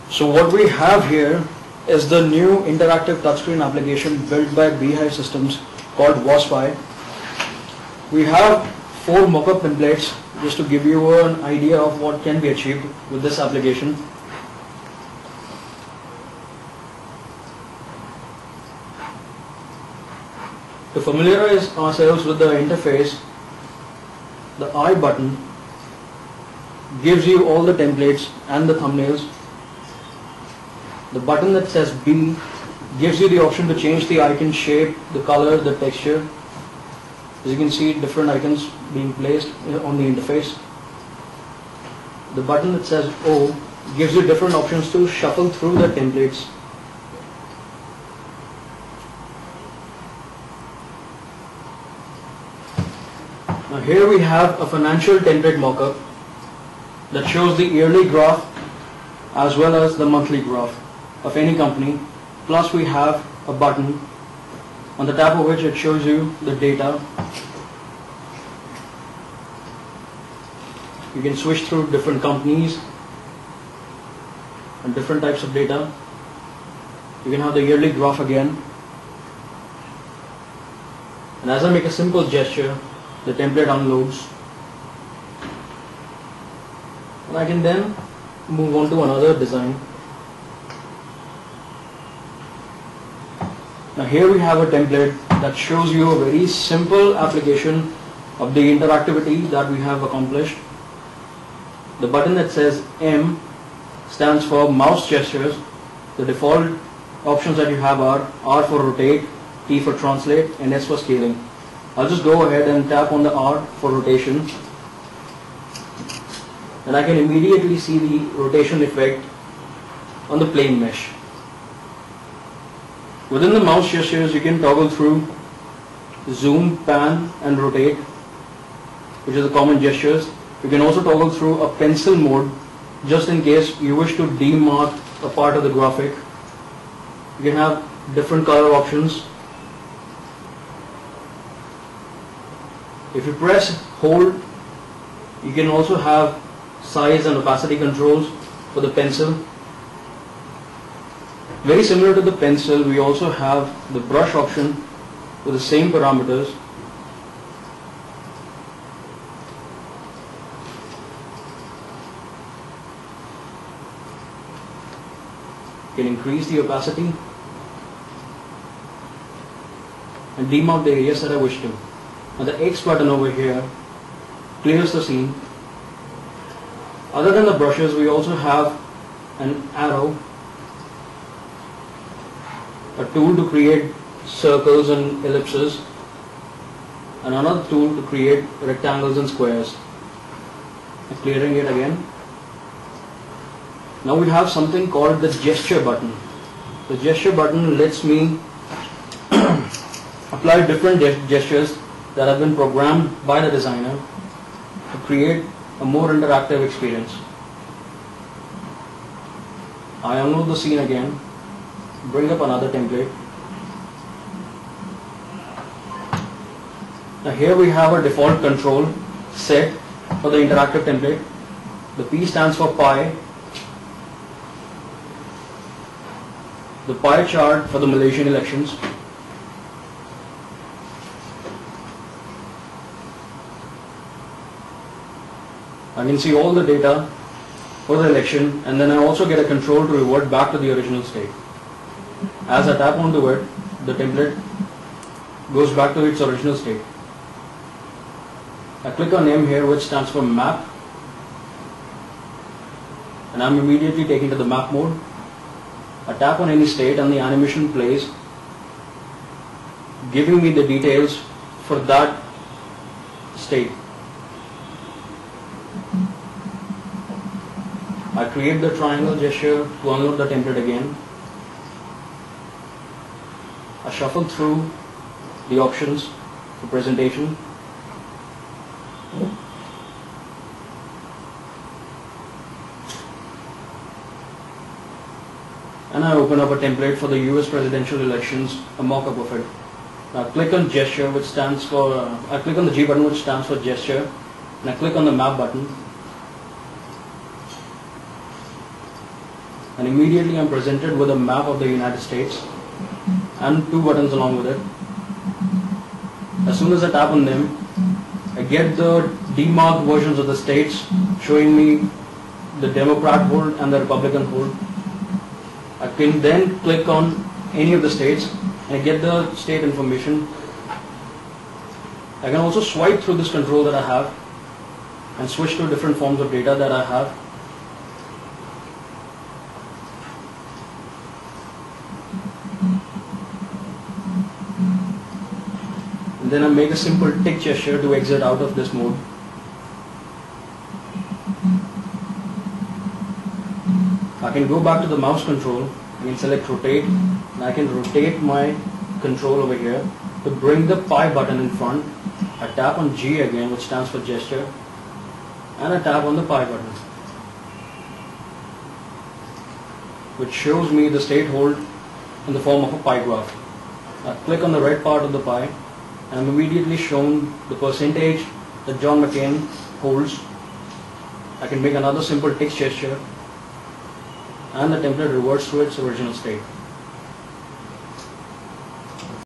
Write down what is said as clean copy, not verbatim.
So what we have here is the new interactive touchscreen application built by Beehive Systems called Waspi. We have 4 mockup templates just to give you an idea of what can be achieved with this application. To familiarize ourselves with the interface, the I button gives you all the templates and the thumbnails. The button that says B gives you the option to change the icon shape, the color, the texture. As you can see, different icons being placed on the interface. The button that says O gives you different options to shuffle through the templates. Now here we have a financial template mockup that shows the yearly graph as well as the monthly graph of any company. Plus we have a button on the tap of which it shows you the data. You can switch through different companies and different types of data. You can have the yearly graph again. And as I make a simple gesture, the template unloads. And I can then move on to another design. Now here we have a template that shows you a very simple application of the interactivity that we have accomplished. The button that says M stands for mouse gestures. The default options that you have are R for rotate, T for translate, and S for scaling. I'll just go ahead and tap on the R for rotation, and I can immediately see the rotation effect on the plane mesh. Within the mouse gestures, you can toggle through zoom, pan, and rotate, which is the common gestures. You can also toggle through a pencil mode just in case you wish to demark a part of the graphic. You can have different color options. If you press hold, you can also have size and opacity controls for the pencil. Very similar to the pencil, we also have the brush option with the same parameters. You can increase the opacity and demark the areas that I wish to. Now the X button over here clears the scene. Other than the brushes, we also have an arrow, a tool to create circles and ellipses, and another tool to create rectangles and squares. Clearing it again. Now we have something called the gesture button. The gesture button lets me apply different gestures that have been programmed by the designer to create a more interactive experience. I unload the scene again, bring up another template. Now here we have a default control set for the interactive template. The P stands for pie, the pie chart for the Malaysian elections. I can see all the data for the election, and then I also get a control to revert back to the original state. As I tap onto it, the template goes back to its original state. I click on M here, which stands for map, and I'm immediately taken to the map mode. I tap on any state and the animation plays, giving me the details for that state. I create the triangle gesture to unload the template again. I shuffle through the options for presentation. And I open up a template for the US presidential elections, a mock-up of it. Now click on gesture, which stands for, I click on the G button, which stands for gesture, and I click on the map button. and immediately I'm presented with a map of the United States and two buttons along with it. As soon as I tap on them, I get the demarked versions of the states showing me the Democrat hold and the Republican hold. I can then click on any of the states and get the state information. I can also swipe through this control that I have and switch to different forms of data that I have. And then I make a simple tick gesture to exit out of this mode. I can go back to the mouse control. I can select rotate, and I can rotate my control over here to bring the pie button in front. I tap on G again, which stands for gesture, and I tap on the pie button, which shows me the state hold in the form of a pie graph. I click on the red part of the pie, and I'm immediately shown the percentage that John McCain holds. I can make another simple text gesture, and the template reverts to its original state.